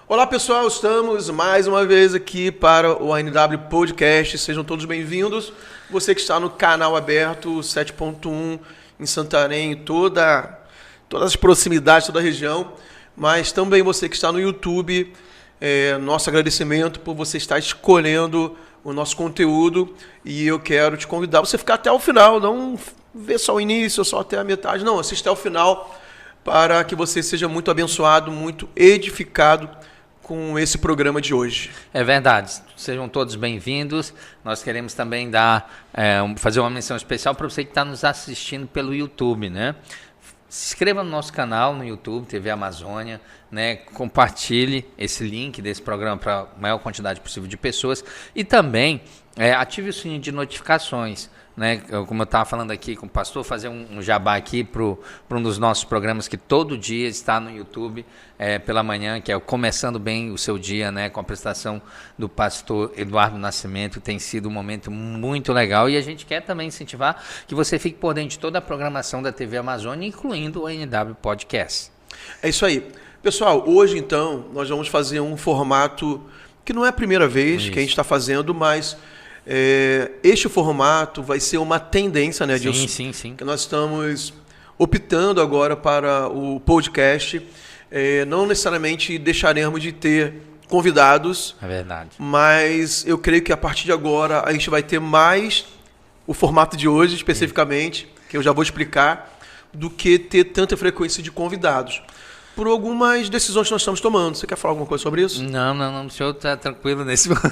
Olá pessoal, estamos mais uma vez aqui para o ANW Podcast, sejam todos bem-vindos. Você que está no canal aberto 7.1 em Santarém, todas as proximidades, toda a região, mas também você que está no YouTube, nosso agradecimento por você estar escolhendo o nosso conteúdo e eu quero te convidar a você ficar até o final, não ver só o início, só até a metade, não, assista até o final para que você seja muito abençoado, muito edificado com esse programa de hoje. É verdade. Sejam todos bem-vindos. Nós queremos também fazer uma menção especial para você que está nos assistindo pelo YouTube, né? Se inscreva no nosso canal no YouTube, TV Amazônia, né? Compartilhe esse link desse programa para a maior quantidade possível de pessoas e também ative o sininho de notificações, né? Como eu estava falando aqui com o pastor, fazer um jabá aqui para um dos nossos programas que todo dia está no YouTube pela manhã, que é o Começando Bem o Seu Dia, né? Com a prestação do pastor Eduardo Nascimento, tem sido um momento muito legal e a gente quer também incentivar que você fique por dentro de toda a programação da TV Amazônia, incluindo o ANW Podcast. É isso aí. Pessoal, hoje então nós vamos fazer um formato que não é a primeira vez que a gente está fazendo, mas este formato vai ser uma tendência, né, Dilson? Sim. Que nós estamos optando agora para o podcast. Não necessariamente deixaremos de ter convidados. É verdade. Mas eu creio que a partir de agora a gente vai ter mais o formato de hoje, especificamente, que eu já vou explicar, do que ter tanta frequência de convidados. Por algumas decisões que nós estamos tomando. Você quer falar alguma coisa sobre isso? Não. O senhor está tranquilo nesse momento.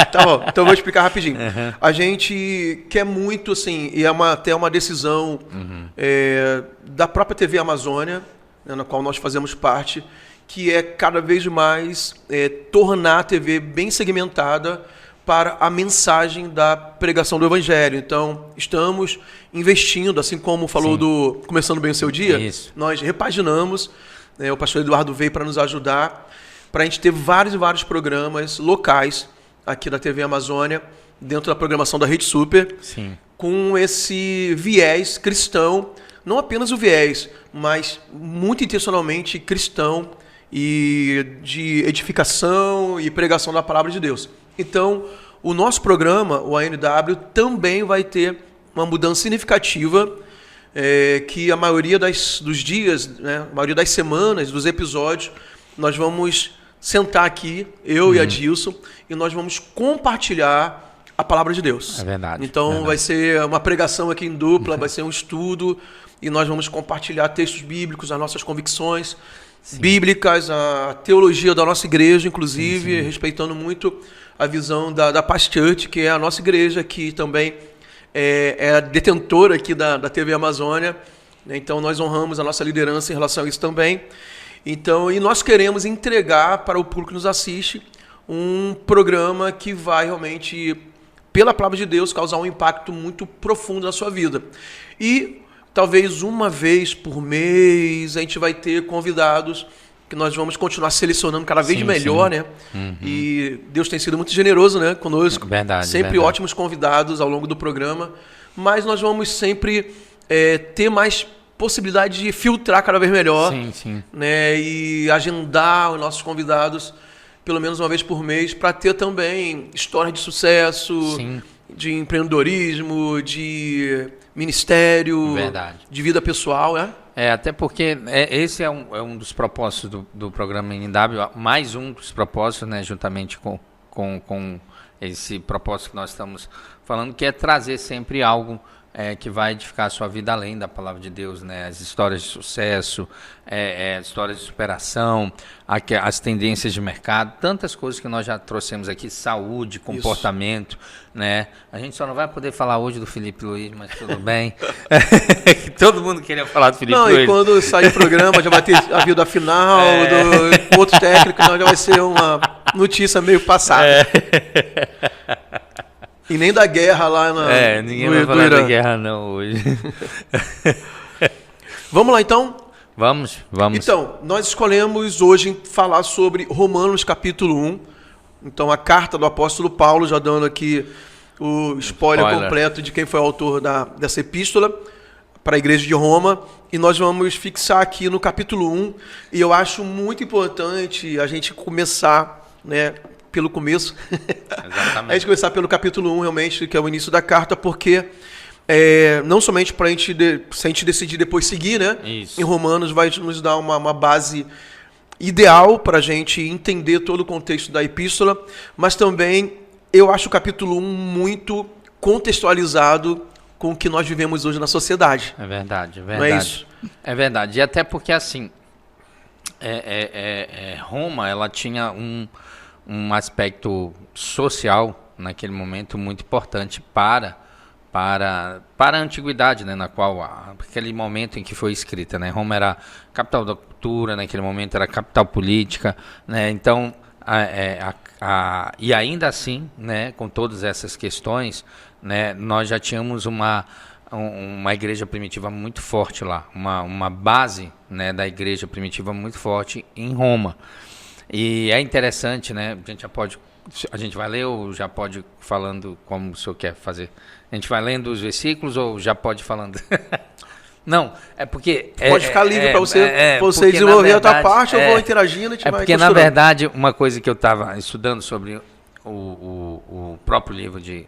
Tá bom, então eu vou explicar rapidinho. Uhum. A gente quer muito, assim, e até uma decisão da própria TV Amazônia, né, na qual nós fazemos parte, que é cada vez mais tornar a TV bem segmentada para a mensagem da pregação do Evangelho. Então, estamos investindo, assim como falou do Começando Bem o Seu Dia, nós repaginamos. O pastor Eduardo veio para nos ajudar, para a gente ter vários e vários programas locais aqui da TV Amazônia, dentro da programação da Rede Super, com esse viés cristão, não apenas o viés, mas muito intencionalmente cristão e de edificação e pregação da palavra de Deus. Então, o nosso programa, o ANW, também vai ter uma mudança significativa, que a maioria dos dias, né, a maioria das semanas, dos episódios, nós vamos sentar aqui, eu e a Dilson, e nós vamos compartilhar a palavra de Deus. É verdade. Então vai ser uma pregação aqui em dupla, vai ser um estudo, e nós vamos compartilhar textos bíblicos, as nossas convicções bíblicas, a teologia da nossa igreja, inclusive, respeitando muito a visão da Paz Church, que é a nossa igreja, que também é a detentora aqui da TV Amazônia, né? Então nós honramos a nossa liderança em relação a isso também. Então, e nós queremos entregar para o público que nos assiste um programa que vai realmente, pela palavra de Deus, causar um impacto muito profundo na sua vida. E talvez uma vez por mês a gente vai ter convidados que nós vamos continuar selecionando cada vez melhor, né? Uhum. E Deus tem sido muito generoso, né, conosco. Sempre ótimos convidados ao longo do programa, mas nós vamos sempre ter mais possibilidade de filtrar cada vez melhor, né, e agendar os nossos convidados pelo menos uma vez por mês para ter também história de sucesso, de empreendedorismo, de ministério, de vida pessoal, né? Até porque esse é um dos propósitos do programa ANW, mais um dos propósitos, né, juntamente com esse propósito que nós estamos falando, que é trazer sempre algo que vai edificar a sua vida além da palavra de Deus, né? As histórias de sucesso, histórias de superação, as tendências de mercado, tantas coisas que nós já trouxemos aqui, saúde, comportamento, né? A gente só não vai poder falar hoje do Felipe Luiz, mas tudo bem. Todo mundo queria falar do Felipe Luiz. E quando sair o programa já vai ter havido a final do outro técnico, então já vai ser uma notícia meio passada. E nem da guerra lá ninguém vai falar da guerra não hoje. Vamos lá então? Vamos. Então, nós escolhemos hoje falar sobre Romanos capítulo 1. Então, a carta do apóstolo Paulo, já dando aqui o spoiler completo de quem foi o autor dessa epístola para a igreja de Roma. E nós vamos fixar aqui no capítulo 1. E eu acho muito importante a gente começar, né, pelo começo. Exatamente. A gente começar pelo capítulo 1, realmente, que é o início da carta, porque não somente para se a gente decidir depois seguir, né? Isso. Em Romanos vai nos dar uma base ideal para a gente entender todo o contexto da epístola, mas também eu acho o capítulo 1 muito contextualizado com o que nós vivemos hoje na sociedade. É verdade. Não é isso? É verdade. E até porque, assim, Roma, ela tinha um aspecto social, naquele momento, muito importante para a antiguidade, né, na qual aquele momento em que foi escrita, né, Roma era capital da cultura, naquele momento era capital política, né, então e ainda assim, né, com todas essas questões, né, nós já tínhamos uma igreja primitiva muito forte lá, uma base, né, da igreja primitiva muito forte em Roma. E é interessante, né, a gente vai ler ou já pode falando como o senhor quer fazer? A gente vai lendo os versículos ou já pode falando? Não, é porque... Pode ficar livre para você desenvolver a tua parte, eu vou interagindo e te vai porque, costurando. Na verdade, uma coisa que eu estava estudando sobre o próprio livro de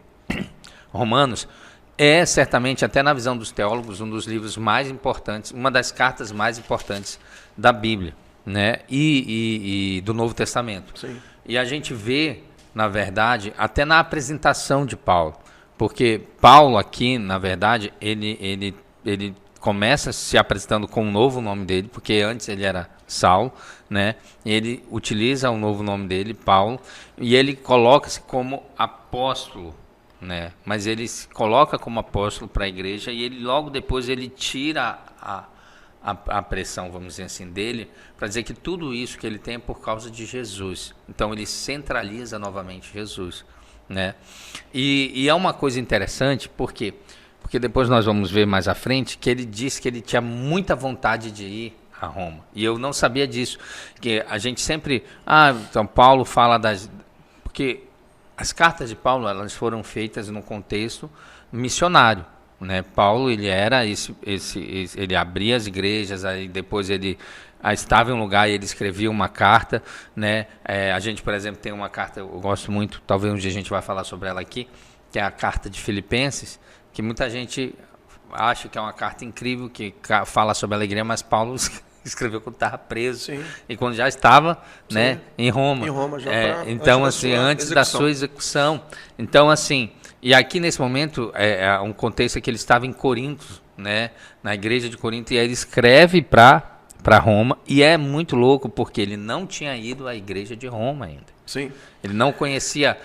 Romanos é certamente, até na visão dos teólogos, um dos livros mais importantes, uma das cartas mais importantes da Bíblia, né? E do Novo Testamento. Sim. E a gente vê, na verdade, até na apresentação de Paulo, porque Paulo aqui, na verdade, ele começa se apresentando com um novo nome dele, porque antes ele era Saulo, né? Ele utiliza o novo nome dele, Paulo, e ele coloca-se como apóstolo, né? Mas ele se coloca como apóstolo para a igreja e ele logo depois ele tira a pressão, vamos dizer assim, dele, para dizer que tudo isso que ele tem é por causa de Jesus. Então ele centraliza novamente Jesus, né? E é uma coisa interessante, porque depois nós vamos ver mais à frente que ele disse que ele tinha muita vontade de ir a Roma. E eu não sabia disso, que a gente sempre... então Paulo fala porque as cartas de Paulo, elas foram feitas no contexto missionário, né? Paulo, ele era ele abria as igrejas, aí depois ele estava em um lugar e ele escrevia uma carta, né? A gente, por exemplo, tem uma carta, eu gosto muito, talvez um dia a gente vai falar sobre ela aqui, que é a carta de Filipenses, que muita gente acha que é uma carta incrível, que fala sobre alegria, mas Paulo escreveu quando estava preso. Sim. E quando já estava, né, em Roma. Em Roma já então, assim, antes da sua execução. Então, assim, e aqui nesse momento, um contexto é que ele estava em Corinto, né, na igreja de Corinto, e aí ele escreve para Roma, e é muito louco, porque ele não tinha ido à igreja de Roma ainda. Sim. Ele não conhecia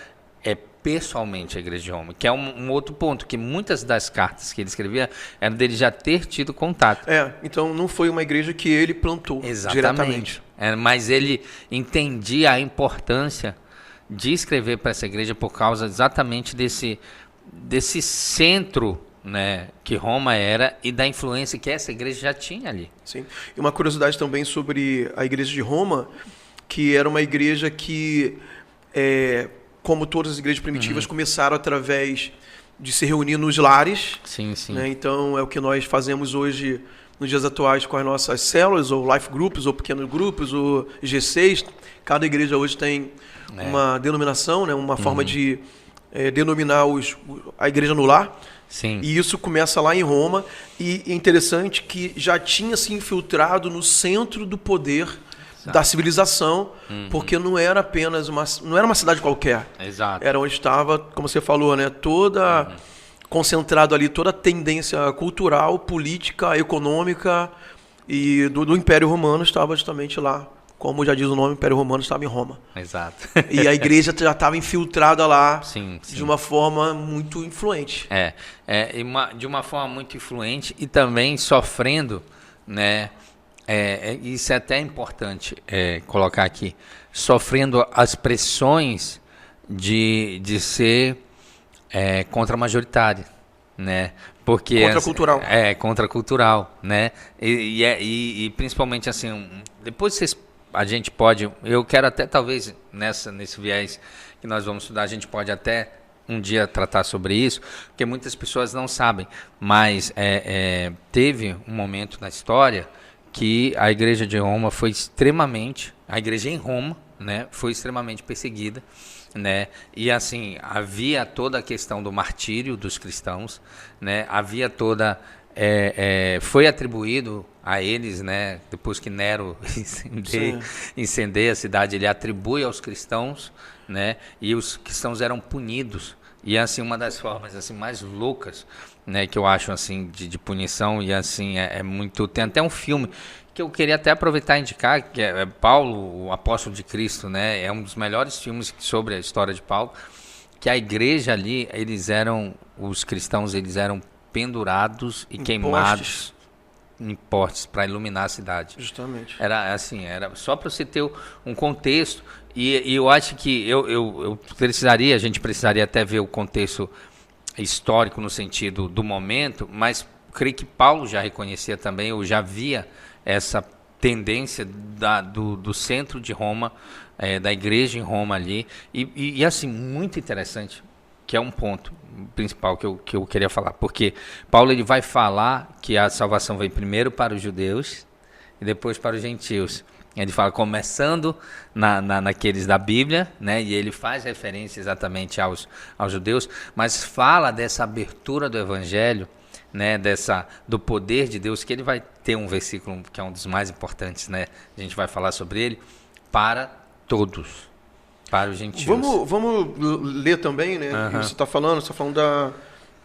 pessoalmente a igreja de Roma, que é um outro ponto, que muitas das cartas que ele escrevia eram dele já ter tido contato. Então não foi uma igreja que ele plantou diretamente. Mas ele entendia a importância de escrever para essa igreja por causa exatamente desse centro, né, que Roma era e da influência que essa igreja já tinha ali. Sim. E uma curiosidade também sobre a igreja de Roma, que era uma igreja que... como todas as igrejas primitivas, começaram através de se reunir nos lares. Sim, sim. Né? Então, é o que nós fazemos hoje, nos dias atuais, com as nossas células, ou life groups, ou pequenos grupos, ou G6. Cada igreja hoje tem uma denominação, né? Uma forma de denominar a igreja no lar. Sim. E isso começa lá em Roma. E é interessante que já tinha se infiltrado no centro do poder da civilização, porque não era apenas não era uma cidade qualquer. Exato. Era onde estava, como você falou, né, toda concentrado ali toda a tendência cultural, política, econômica e do Império Romano estava justamente lá. Como já diz o nome, o Império Romano estava em Roma. Exato. E a igreja já estava infiltrada lá Sim. de uma forma muito influente. De uma forma muito influente e também sofrendo, né? Isso é até importante colocar aqui, sofrendo as pressões de ser contra-majoritária, né? Porque Contracultural. Contracultural, né? E principalmente assim, depois a gente pode, eu quero até talvez nesse viés que nós vamos estudar, a gente pode até um dia tratar sobre isso, porque muitas pessoas não sabem, mas teve um momento na história que a igreja de Roma foi a igreja em Roma, né, foi extremamente perseguida, né, e assim, havia toda a questão do martírio dos cristãos, né, havia toda, foi atribuído a eles, né, depois que Nero incendeia a cidade, ele atribui aos cristãos, né, e os cristãos eram punidos. E assim, uma das formas assim mais loucas, né, que eu acho assim de punição, e assim muito, tem até um filme que eu queria até aproveitar e indicar, que é Paulo, o Apóstolo de Cristo, né, é um dos melhores filmes sobre a história de Paulo, que a igreja ali, os cristãos, eles eram pendurados e queimados em postes para iluminar a cidade. Justamente. Era assim, era só para você ter um contexto. E eu acho que a gente precisaria até ver o contexto histórico no sentido do momento, mas creio que Paulo já reconhecia também, ou já via essa tendência do centro de Roma, da igreja em Roma ali, e assim, muito interessante, que é um ponto principal que eu queria falar, porque Paulo ele vai falar que a salvação vem primeiro para os judeus e depois para os gentios. Ele fala começando naqueles da Bíblia, né? E ele faz referência exatamente aos judeus, mas fala dessa abertura do Evangelho, né? Do poder de Deus, que ele vai ter um versículo que é um dos mais importantes, né? A gente vai falar sobre ele, para todos, para os gentios. Vamos ler também, né? Uhum. Você está falando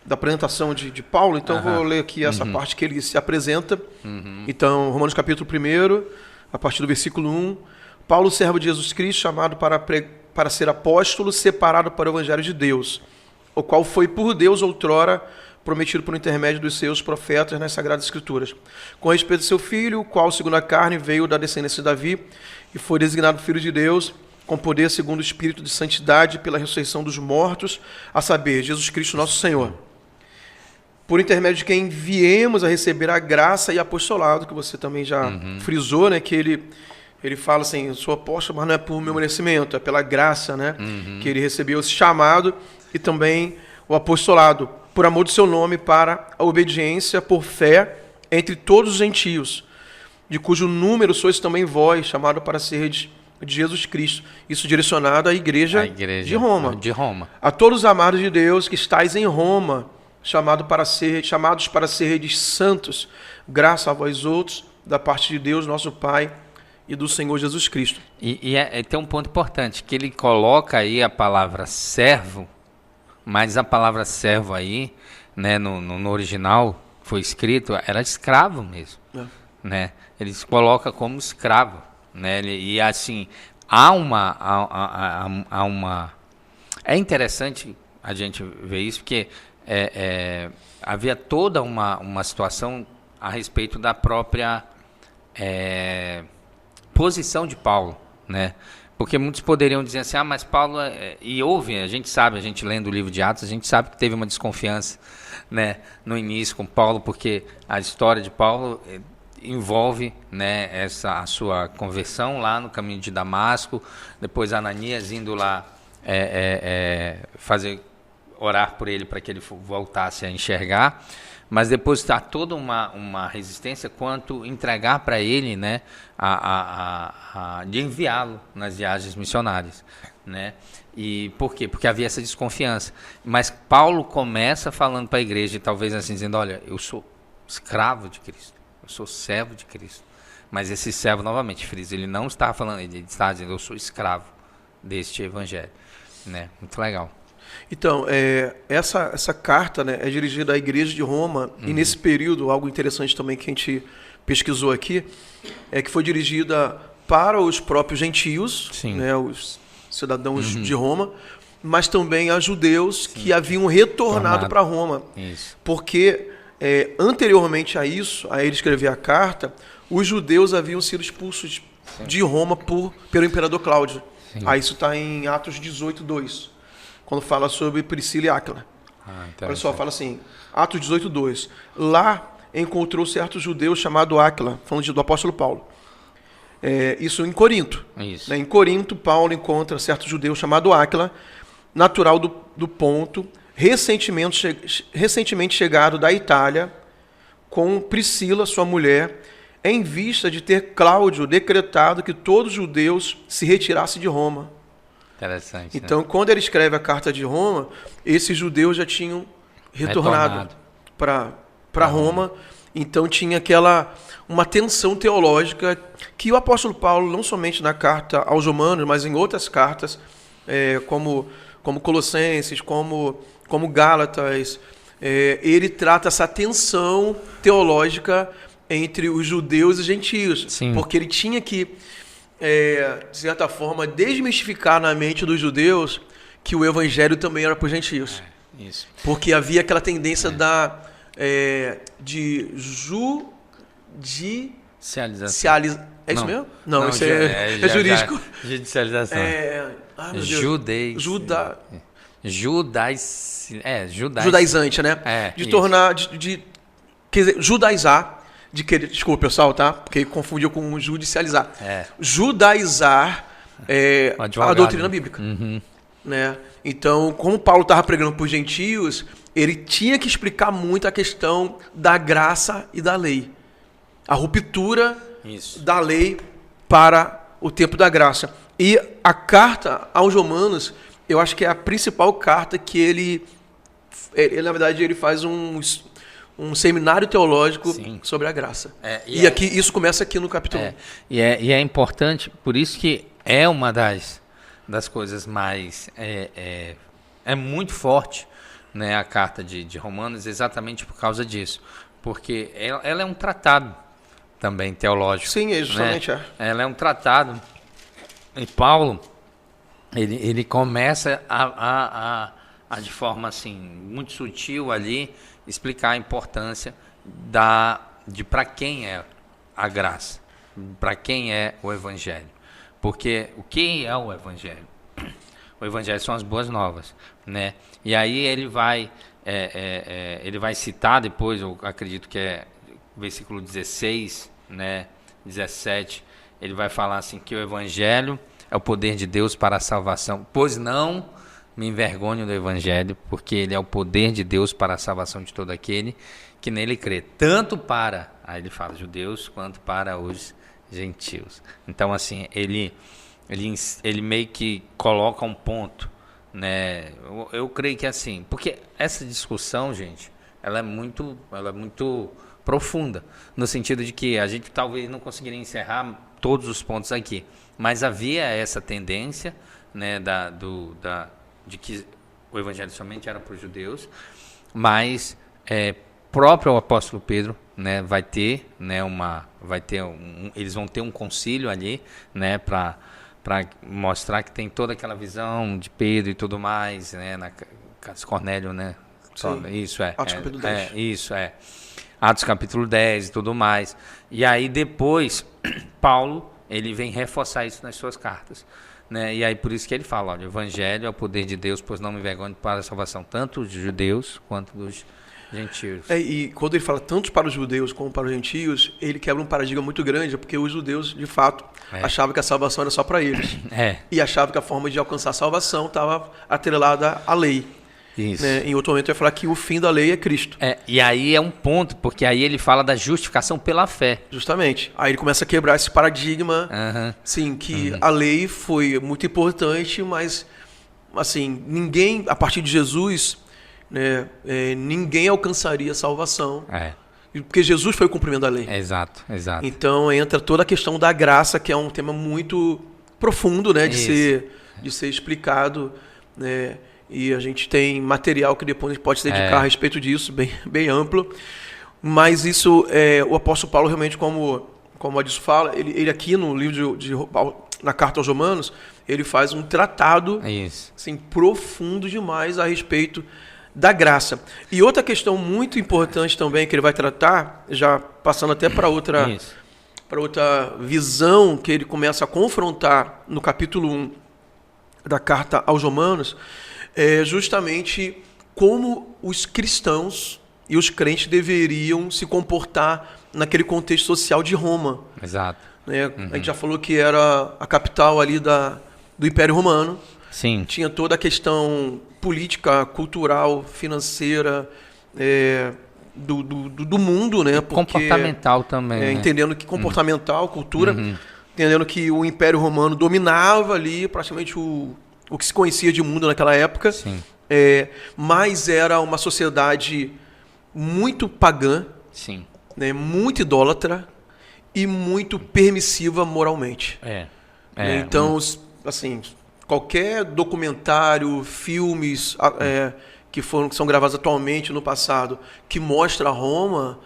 da apresentação de Paulo, então vou ler aqui essa parte que ele se apresenta. Então, Romanos capítulo 1, a partir do versículo 1, Paulo, servo de Jesus Cristo, chamado para ser apóstolo, separado para o Evangelho de Deus, o qual foi por Deus outrora prometido por intermédio dos seus profetas nas Sagradas Escrituras, com respeito ao seu filho, o qual, segundo a carne, veio da descendência de Davi e foi designado filho de Deus, com poder segundo o Espírito de santidade, pela ressurreição dos mortos, a saber, Jesus Cristo nosso Senhor, por intermédio de quem viemos a receber a graça e apostolado, que você também já frisou, né? Que ele fala assim, eu sou apóstolo, mas não é por meu merecimento, é pela graça, né? Que ele recebeu esse chamado e também o apostolado, por amor do seu nome, para a obediência por fé entre todos os gentios, de cujo número sois também vós, chamado para ser de Jesus Cristo. Isso direcionado à igreja de Roma. A todos os amados de Deus que estáis em Roma, chamados para ser santos, graça a vós outros, da parte de Deus, nosso Pai, e do Senhor Jesus Cristo. E tem um ponto importante, que ele coloca aí a palavra servo, mas a palavra servo aí, né, no original, foi escrito, era escravo mesmo. Né? Ele se coloca como escravo. Né? E assim, há uma... É interessante a gente ver isso, porque havia toda uma situação a respeito da própria posição de Paulo, né? Porque muitos poderiam dizer assim, mas Paulo... E houve, a gente sabe, a gente lendo o livro de Atos, a gente sabe que teve uma desconfiança, né, no início com Paulo, porque a história de Paulo envolve, né, a sua conversão lá no caminho de Damasco, depois Ananias indo lá orar por ele para que ele voltasse a enxergar, mas depois está toda uma resistência quanto entregar para ele, né, de enviá-lo nas viagens missionárias, né? E por quê? Porque havia essa desconfiança. Mas Paulo começa falando para a igreja, talvez assim, dizendo, olha, eu sou escravo de Cristo, eu sou servo de Cristo. Mas esse servo, novamente, frisa, ele não está falando, ele está dizendo, eu sou escravo deste evangelho, né? Muito legal. Então, essa carta, né, é dirigida à Igreja de Roma, e nesse período, algo interessante também que a gente pesquisou aqui, é que foi dirigida para os próprios gentios, né, os cidadãos de Roma, mas também a judeus que haviam retornado para Roma. Isso. Porque anteriormente a isso, a ele escrever a carta, os judeus haviam sido expulsos de Roma pelo imperador Cláudio. Aí isso está em Atos 18:2, quando fala sobre Priscila e Áquila. Olha só, fala assim, Atos 18:2. Lá encontrou certos judeus chamado Áquila, falando do apóstolo Paulo. Isso em Corinto. Isso. Né? Em Corinto, Paulo encontra certo judeu chamado Áquila, natural do Ponto, recentemente chegado da Itália, com Priscila, sua mulher, em vista de ter Cláudio decretado que todos os judeus se retirassem de Roma. Interessante. Então, né? quando ele escreve a carta de Roma, esses judeus já tinham retornado para Roma. Então tinha uma tensão teológica que o apóstolo Paulo, não somente na carta aos Romanos, mas em outras cartas, como Colossenses, como Gálatas, ele trata essa tensão teológica entre os judeus e gentios. Sim. Porque ele tinha que, de certa forma, desmistificar na mente dos judeus que o evangelho também era para os gentios. Isso. Porque havia aquela tendência de judicialização. É isso mesmo? Não, isso é jurídico. Judicialização. Judaizante, né? De isso. tornar, quer dizer, judaizar, de querer, desculpa pessoal, tá? Porque confundiu com judicializar. Judaizar a doutrina bíblica. Né? Então, como Paulo estava pregando para os gentios, ele tinha que explicar muito a questão da graça e da lei. A ruptura da lei para o tempo da graça. E a carta aos Romanos, eu acho que é a principal carta que ele na verdade, ele faz um seminário teológico sobre a graça. Aqui, isso começa aqui no capítulo 1. E é importante, por isso que é uma das coisas mais... É muito forte, né, a carta de Romanos, exatamente por causa disso. Porque ela é um tratado também teológico. Sim, justamente né? Ela é um tratado. E Paulo, ele começa a de forma assim, muito sutil ali, explicar a importância de para quem é a graça, para quem é o evangelho. Porque o que é o evangelho? O evangelho são as boas novas, né? E aí ele vai citar depois, eu acredito que é versículo 16, né, 17, ele vai falar assim que o evangelho é o poder de Deus para a salvação, pois não me envergonho do evangelho, porque ele é o poder de Deus para a salvação de todo aquele que nele crê, tanto para, aí ele fala, judeus, quanto para os gentios. Então, assim, ele meio que coloca um ponto, né? Eu creio que assim, porque essa discussão, gente, ela é muito profunda, no sentido de que a gente talvez não conseguiria encerrar todos os pontos aqui, mas havia essa tendência, né, de que o evangelho somente era para os judeus, mas próprio apóstolo Pedro, né, vai ter, né, eles vão ter um concílio ali, né, para mostrar que tem toda aquela visão de Pedro e tudo mais, né, na Cornélio, né? Sim. Isso Atos capítulo 10. Isso é. Atos capítulo 10 e tudo mais. E aí depois Paulo, ele vem reforçar isso nas suas cartas, né? E aí por isso que ele fala, olha, o evangelho é o poder de Deus, pois não me envergonho para a salvação tanto dos judeus quanto dos gentios. E quando ele fala tanto para os judeus como para os gentios, ele quebra um paradigma muito grande, porque os judeus, de fato, achavam que a salvação era só para eles. E achavam que a forma de alcançar a salvação estava atrelada à lei. Isso. Né? Em outro momento ele vai falar que o fim da lei é Cristo. E aí é um ponto, porque aí ele fala da justificação pela fé. Justamente. Aí ele começa a quebrar esse paradigma, sim, que a lei foi muito importante, mas assim, ninguém, a partir de Jesus, né, ninguém alcançaria a salvação. Porque Jesus foi o cumprimento da lei. Exato. Então entra toda a questão da graça, que é um tema muito profundo, né, de ser explicado, né? e a gente tem material que depois a gente pode se dedicar a respeito disso, bem amplo. Mas isso, o apóstolo Paulo realmente, como o Adilson fala, ele aqui no livro na Carta aos Romanos, ele faz um tratado assim, profundo demais a respeito da graça. E outra questão muito importante também que ele vai tratar, já passando até para outra visão que ele começa a confrontar no capítulo 1 da Carta aos Romanos, é justamente como os cristãos e os crentes deveriam se comportar naquele contexto social de Roma. Exato. Né? A gente já falou que era a capital ali do Império Romano. Sim. Tinha toda a questão política, cultural, financeira do mundo, né? Comportamental também. Né? Entendendo que comportamental, cultura, entendendo que o Império Romano dominava ali praticamente o que se conhecia de mundo naquela época. Sim. Mas era uma sociedade muito pagã, sim, né? Muito idólatra e muito permissiva moralmente. Então, assim, qualquer documentário, filmes que são gravados atualmente no passado, que mostra Roma,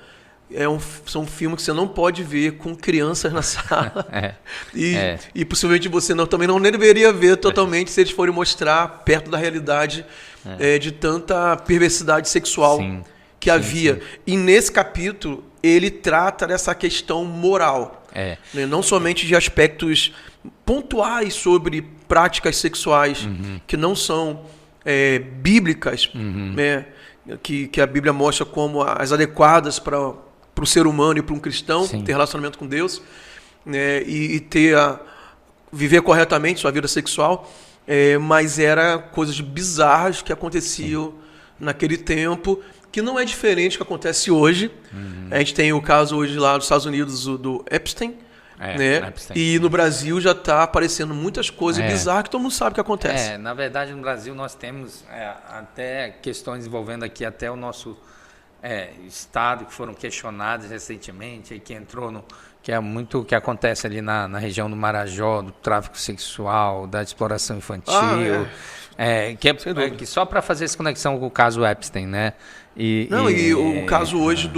são filmes que você não pode ver com crianças na sala. E possivelmente você também não deveria ver totalmente se eles forem mostrar perto da realidade de tanta perversidade sexual que havia. Sim. E nesse capítulo, ele trata dessa questão moral. Né? Não somente de aspectos pontuais sobre práticas sexuais que não são bíblicas, né? que a Bíblia mostra como as adequadas para o ser humano e para um cristão ter relacionamento com Deus, né? E viver corretamente sua vida sexual, mas era coisas bizarras que aconteciam naquele tempo, que não é diferente do que acontece hoje. A gente tem o caso hoje lá dos Estados Unidos do Epstein, né? Epstein. E no Brasil já está aparecendo muitas coisas bizarras que todo mundo sabe que acontece. Na verdade, no Brasil nós temos até questões envolvendo aqui até o nosso estado, que foram questionadas recentemente, que entrou que é muito o que acontece ali na região do Marajó, do tráfico sexual, da exploração infantil. Que só para fazer essa conexão com o caso Epstein, né? E o caso hoje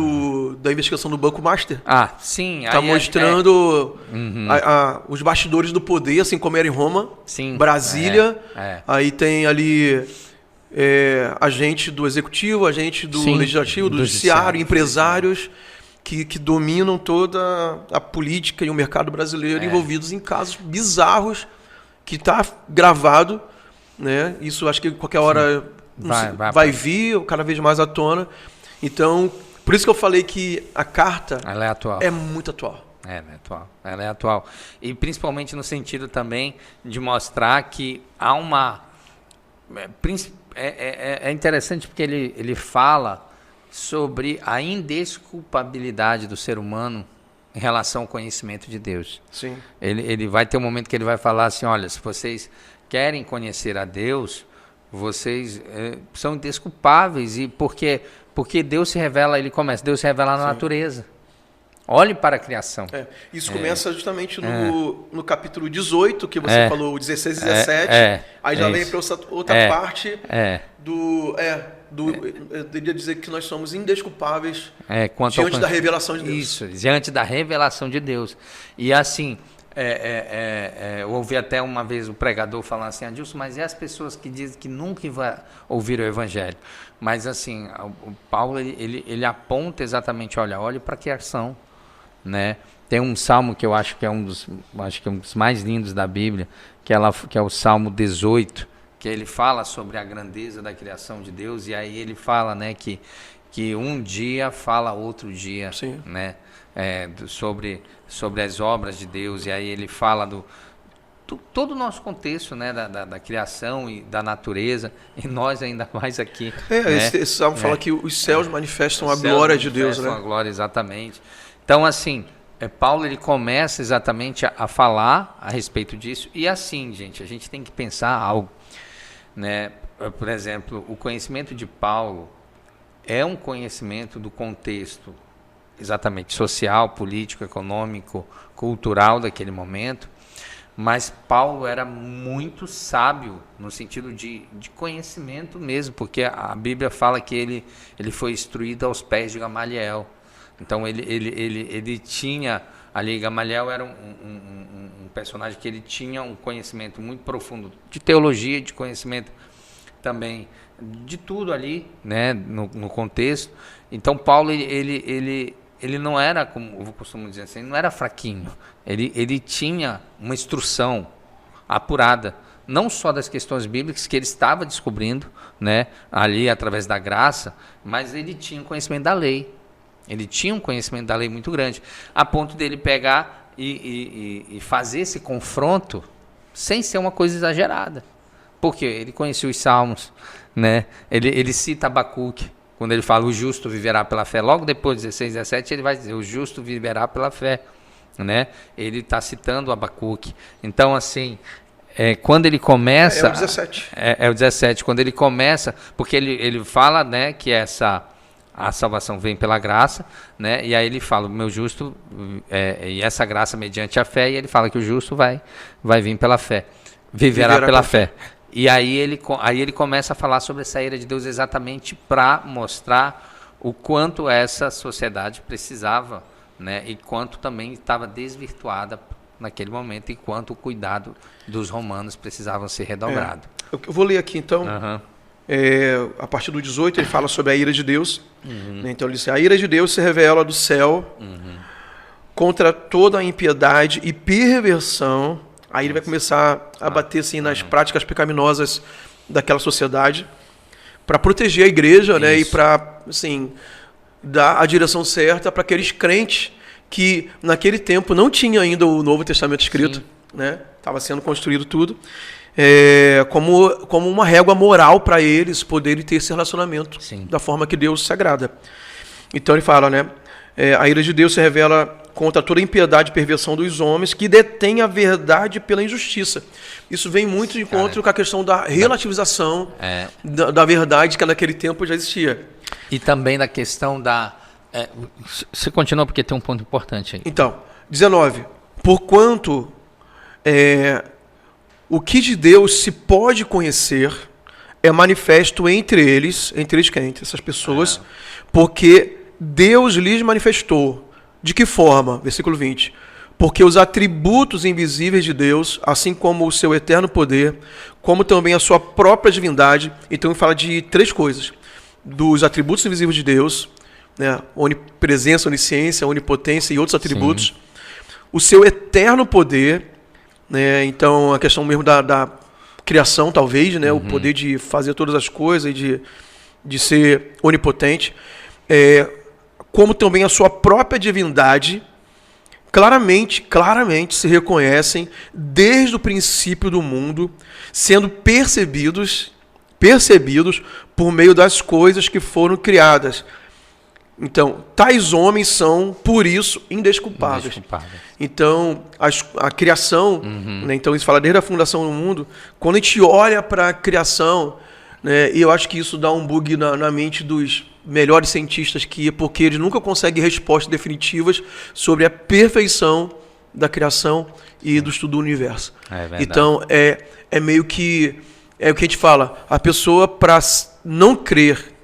da investigação do Banco Master. Sim. Está mostrando os bastidores do poder, assim como era em Roma, Brasília. Aí tem ali agente do executivo, agente do legislativo, do judiciário, empresários que dominam toda a política e o mercado brasileiro, envolvidos em casos bizarros que está gravado, né? Isso acho que qualquer hora vai vir cada vez mais à tona. Então, por isso que eu falei que a carta ela é atual. É muito atual. Ela é atual. E principalmente no sentido também de mostrar que há uma... É interessante porque ele fala sobre a indesculpabilidade do ser humano em relação ao conhecimento de Deus. Sim. Ele vai ter um momento que ele vai falar assim, olha, se vocês querem conhecer a Deus, vocês são indesculpáveis. E porque Deus se revela, Deus se revela na natureza. Olhe para a criação. Isso começa justamente no capítulo 18, que você falou, 16 e 17. Aí já vem para outra parte eu deveria dizer que nós somos indesculpáveis diante da revelação de Deus. Isso, diante da revelação de Deus. E assim, eu ouvi até uma vez o pregador falar assim, Adilson, mas e as pessoas que dizem que nunca vão ouvir o Evangelho? Mas assim, o Paulo, ele aponta exatamente, olhe para a criação, né? Tem um salmo que eu acho que é um dos mais lindos da Bíblia, que é o Salmo 18, que ele fala sobre a grandeza da criação de Deus, e aí ele fala, né, que um dia fala outro dia, né, sobre as obras de Deus, e aí ele fala todo o nosso contexto, né, da criação e da natureza, e nós ainda mais aqui. Esse salmo fala que os céus manifestam a glória de Deus, né? A glória, exatamente. Então, assim, Paulo ele começa exatamente a falar a respeito disso, e assim, gente, a gente tem que pensar algo, né? Por exemplo, o conhecimento de Paulo é um conhecimento do contexto exatamente social, político, econômico, cultural daquele momento, Mas Paulo era muito sábio no sentido de conhecimento mesmo, porque a Bíblia fala que ele foi instruído aos pés de Gamaliel. Então ele tinha ali, Gamaliel era um personagem que ele tinha um conhecimento muito profundo de teologia, de conhecimento também de tudo ali, né, no contexto. Então Paulo ele não era, como eu costumo dizer assim, não era fraquinho. Ele tinha uma instrução apurada, não só das questões bíblicas que ele estava descobrindo, né, ali através da graça, mas ele tinha um conhecimento da lei. Ele tinha um conhecimento da lei muito grande, a ponto dele pegar e fazer esse confronto sem ser uma coisa exagerada. Porque ele conhecia os salmos, né? Ele cita Abacuque, quando ele fala o justo viverá pela fé. Logo depois, 16, 17, ele vai dizer o justo viverá pela fé, né? Ele está citando Abacuque. Então, assim, quando ele começa... É o 17. É o 17. Quando ele começa, porque ele fala, né, que a salvação vem pela graça, né? E aí ele fala, o meu justo, e essa graça mediante a fé, e ele fala que o justo vai vir pela fé, viverá pela fé. E aí ele começa a falar sobre essa ira de Deus exatamente para mostrar o quanto essa sociedade precisava, né? E quanto também estava desvirtuada naquele momento, e quanto o cuidado dos romanos precisava ser redobrado. Eu vou ler aqui então. A partir do 18 ele fala sobre a ira de Deus. Então ele diz: a ira de Deus se revela do céu contra toda a impiedade e perversão. Aí ele vai começar a bater assim, nas práticas pecaminosas daquela sociedade, para proteger a igreja, né, e para assim, dar a direção certa para aqueles crentes que naquele tempo não tinha ainda o Novo Testamento escrito, né? Estava sendo construído tudo. Como uma régua moral para eles poderem ter esse relacionamento da forma que Deus se agrada. Então ele fala, né? A ira de Deus se revela contra toda a impiedade e perversão dos homens que detêm a verdade pela injustiça. Isso vem muito de encontro com a questão da relativização da verdade que naquele tempo já existia. E também da questão da... você continua porque tem um ponto importante aí. Então, 19. Porquanto o que de Deus se pode conhecer é manifesto entre eles quem? Entre essas pessoas, porque Deus lhes manifestou. De que forma? Versículo 20. Porque os atributos invisíveis de Deus, assim como o seu eterno poder, como também a sua própria divindade, então ele fala de três coisas. Dos atributos invisíveis de Deus, né? Onipresença, onisciência, onipotência e outros atributos. O seu eterno poder, né? Então a questão mesmo da criação, talvez, né? O poder de fazer todas as coisas e de ser onipotente. Como também a sua própria divindade, claramente se reconhecem desde o princípio do mundo, sendo percebidos por meio das coisas que foram criadas. Então, tais homens são, por isso, indesculpáveis. Então, a criação, né, então isso fala desde a fundação do mundo, quando a gente olha para a criação, né, e eu acho que isso dá um bug na mente dos melhores cientistas, porque eles nunca conseguem respostas definitivas sobre a perfeição da criação e do estudo do universo. Então, é meio que... É o que a gente fala. A pessoa, para não crer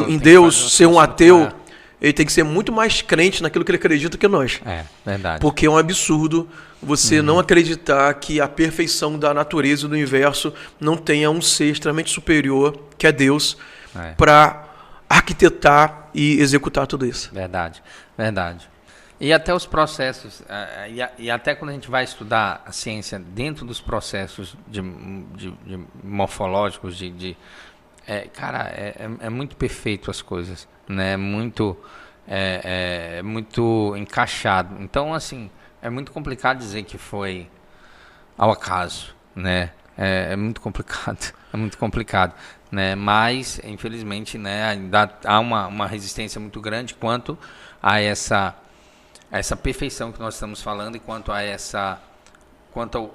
em Deus, ser um ateu, ele tem que ser muito mais crente naquilo que ele acredita que nós. Verdade. Porque é um absurdo você não acreditar que a perfeição da natureza e do universo não tenha um ser extremamente superior, que é Deus, para arquitetar e executar tudo isso. Verdade. E até os processos, e até quando a gente vai estudar a ciência dentro dos processos de morfológicos, cara, é muito perfeito as coisas, né? Muito encaixado. Então, assim, é muito complicado dizer que foi ao acaso, né? É muito complicado, né? Mas, infelizmente, né, ainda há uma resistência muito grande quanto a essa perfeição que nós estamos falando, e quanto ao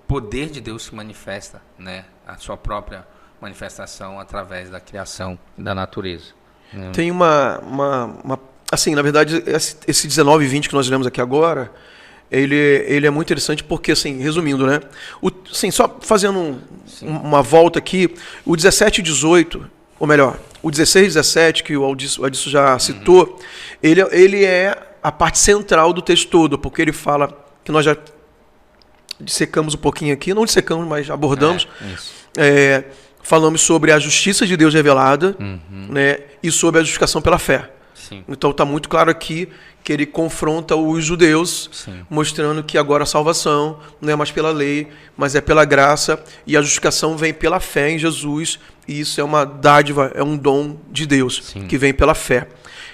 poder de Deus se manifesta, né? A sua própria manifestação através da criação da natureza. Tem assim, na verdade, esse 19 e 20 que nós lemos aqui agora, ele é muito interessante porque, assim, resumindo, né? Assim, só fazendo uma volta aqui, o 17 e 18, ou melhor, o 16 e 17, que o Adilson já citou, ele é a parte central do texto todo, porque ele fala que nós já dissecamos um pouquinho aqui, não dissecamos, mas abordamos, falamos sobre a justiça de Deus revelada, né, e sobre a justificação pela fé. Sim. Então está muito claro aqui que ele confronta os judeus, mostrando que agora a salvação não é mais pela lei, mas é pela graça, e a justificação vem pela fé em Jesus, e isso é uma dádiva, é um dom de Deus, que vem pela fé.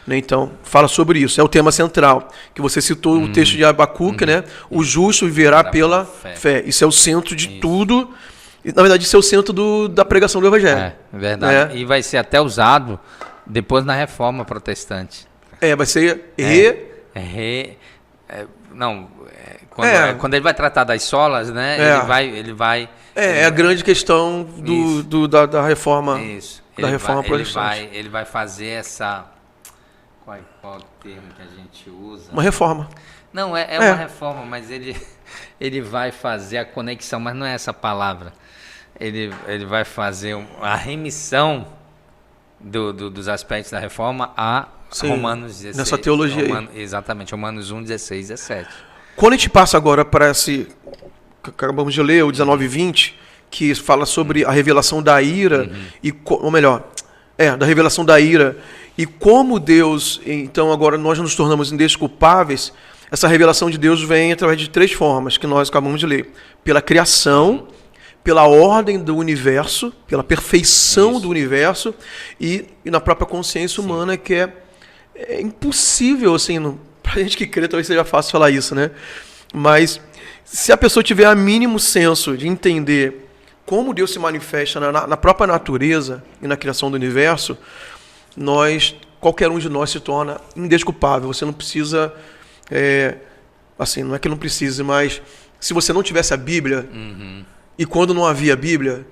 Né? Então, fala sobre isso, é o tema central, que você citou o texto de Abacuque, né? O justo viverá pela fé. Isso é o centro de tudo, e, na verdade isso é o centro da pregação do Evangelho. É verdade, E vai ser até usado depois na Reforma Protestante. Vai ser quando ele vai tratar das solas, né? Ele vai. É a grande questão da reforma. Isso. Da reforma protestante. Ele vai fazer essa. Qual é o termo que a gente usa? Uma reforma. Não, uma reforma, mas ele vai fazer a conexão, mas não é essa palavra. Ele vai fazer a remissão dos aspectos da reforma a Romanos 16. Nessa teologia aí. Exatamente, Romanos 1, 16, 17. Quando a gente passa agora para esse, que acabamos de ler, o 19 e 20, que fala sobre a revelação da ira, ou melhor, da revelação da ira, e como Deus, então agora nós nos tornamos indesculpáveis, essa revelação de Deus vem através de 3 formas, que nós acabamos de ler. Pela criação, pela ordem do universo, pela perfeição do universo, e na própria consciência humana, que é impossível, assim, para a gente que crê, talvez seja fácil falar isso, né? Mas se a pessoa tiver o mínimo senso de entender como Deus se manifesta na própria natureza e na criação do universo, qualquer um de nós se torna indesculpável. Você não precisa, assim, não é que não precise, mas se você não tivesse a Bíblia, e quando não havia Bíblia,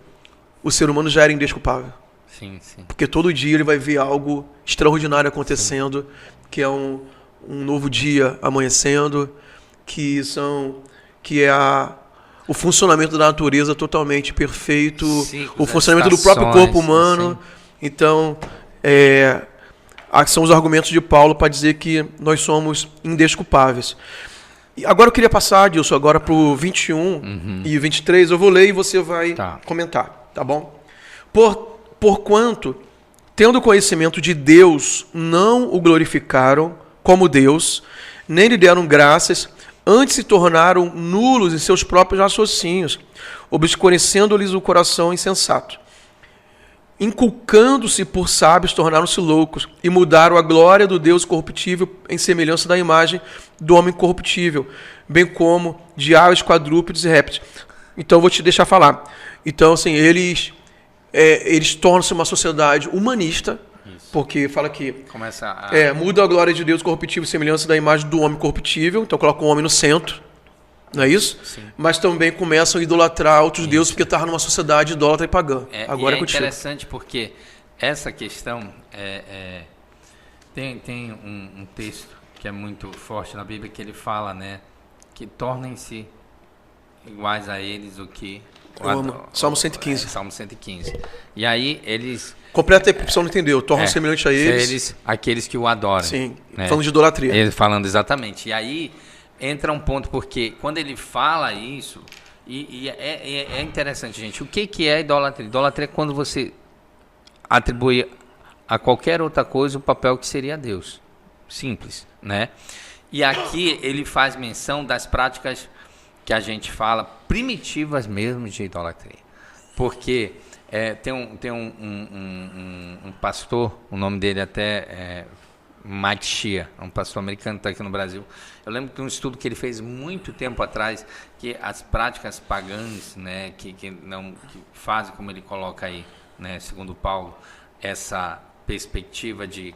o ser humano já era indesculpável. Sim. Porque todo dia ele vai ver algo extraordinário acontecendo, que é um novo dia amanhecendo, que é o funcionamento da natureza totalmente perfeito, o funcionamento do próprio corpo humano. Então, são os argumentos de Paulo para dizer que nós somos indesculpáveis. E agora eu queria passar, Adilson, agora para o 21 e 23, eu vou ler e você vai comentar, tá bom? Porquanto, tendo conhecimento de Deus, não o glorificaram como Deus, nem lhe deram graças, antes se tornaram nulos em seus próprios raciocínios, obscurecendo-lhes o coração insensato. Inculcando-se por sábios, tornaram-se loucos e mudaram a glória do Deus corruptível em semelhança da imagem do homem corruptível, bem como de aves, quadrúpedes e répteis. Então, eu vou te deixar falar. Então, assim, eles tornam-se uma sociedade humanista, porque fala que muda a glória de Deus corruptível em semelhança da imagem do homem corruptível, então coloca o homem no centro, não é isso? Sim. Mas também começam a idolatrar outros deuses, porque está numa sociedade idólatra e pagã. Agora é interessante porque essa questão tem um texto que é muito forte na Bíblia, que ele fala, né, que tornem-se iguais a eles o que... Salmo 115. Salmo 115. E aí eles... Completa a pessoa não entendeu. Tornam semelhante a eles. Aqueles que o adoram. Sim, né? Falando de idolatria. Ele falando exatamente. E aí entra um ponto, porque quando ele fala isso, é interessante, gente. O que é idolatria? Idolatria é quando você atribui a qualquer outra coisa o papel que seria Deus. Simples, né? E aqui ele faz menção das práticas que a gente fala primitivas mesmo de idolatria. Porque tem um pastor, o nome dele até é Mike Shea, um pastor americano que está aqui no Brasil. Eu lembro de um estudo que ele fez muito tempo atrás, que as práticas pagãs, né, que fazem, como ele coloca aí, né, segundo Paulo, essa perspectiva de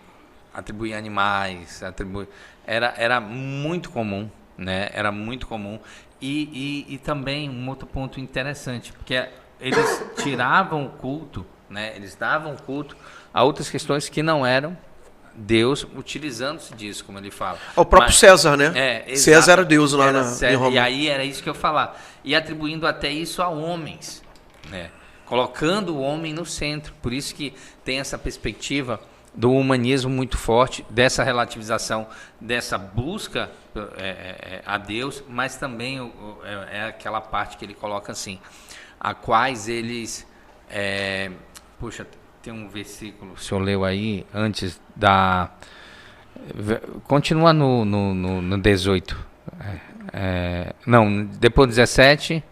atribuir animais, era muito comum, né? Era muito comum. E também um outro ponto interessante, porque eles tiravam o culto, né? Eles davam culto a outras questões que não eram Deus utilizando-se disso, como ele fala. O próprio César, né? César era Deus lá em Roma. E aí era isso que eu ia falar. E atribuindo até isso a homens, né? Colocando o homem no centro. Por isso que tem essa perspectiva do humanismo muito forte, dessa relativização, dessa busca a Deus, mas também é aquela parte que ele coloca assim, a quais eles... puxa, tem um versículo, o senhor leu aí, antes da... Continua no 18. Não, depois do 17...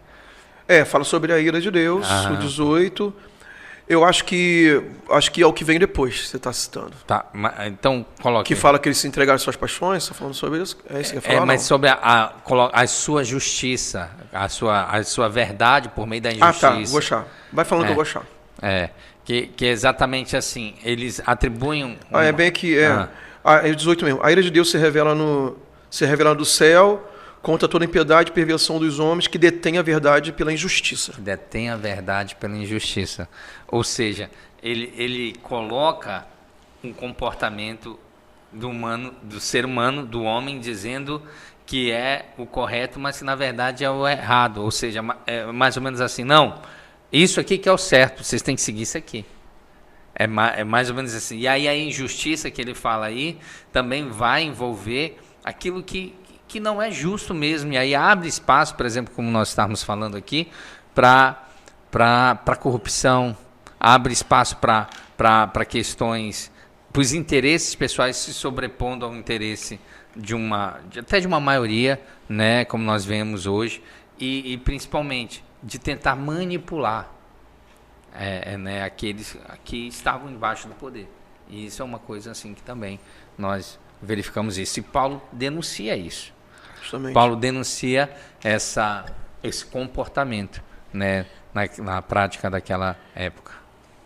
fala sobre a ira de Deus, o 18. Eu acho que é o que vem depois, você está citando. Tá, então coloque. Que fala que eles se entregaram às suas paixões, está falando sobre isso? É isso que falar, mas sobre a sua justiça, a sua verdade por meio da injustiça. Ah, tá, vou achar. Vai falando que eu vou achar. Que é exatamente assim, eles atribuem... É bem aqui, é 18 mesmo. A ira de Deus se revela do céu contra toda impiedade e perversão dos homens que detêm a verdade pela injustiça. Detém a verdade pela injustiça. Ou seja, ele coloca um comportamento do ser humano, do homem, dizendo que é o correto, mas que na verdade é o errado. Ou seja, é mais ou menos assim, não, isso aqui que é o certo, vocês têm que seguir isso aqui. É mais ou menos assim. E aí a injustiça que ele fala aí também vai envolver aquilo que não é justo mesmo. E aí abre espaço, por exemplo, como nós estávamos falando aqui, para corrupção, abre espaço para questões, para os interesses pessoais se sobrepondo ao interesse até de uma maioria, né, como nós vemos hoje, e principalmente de tentar manipular né, aqueles que estavam embaixo do poder. E isso é uma coisa assim que também nós verificamos isso. E Paulo denuncia isso. Justamente. Paulo denuncia esse comportamento, né, na prática daquela época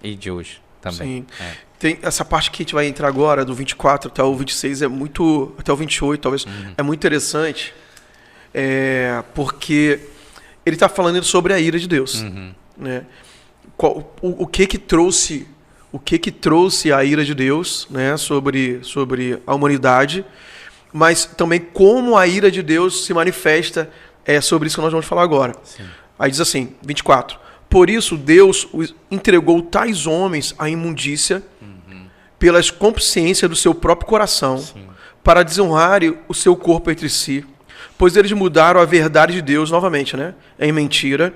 e de hoje também. Sim. Tem essa parte que a gente vai entrar agora, do 24 até o 26, até o 28 talvez, é muito interessante, porque ele está falando sobre a ira de Deus. Né? O que trouxe a ira de Deus, né, sobre a humanidade, mas também como a ira de Deus se manifesta, sobre isso que nós vamos falar agora. Sim. Aí diz assim, 24, por isso Deus entregou tais homens à imundícia pelas consciências do seu próprio coração, Sim. para desonrarem o seu corpo entre si, pois eles mudaram a verdade de Deus, novamente, né, em mentira,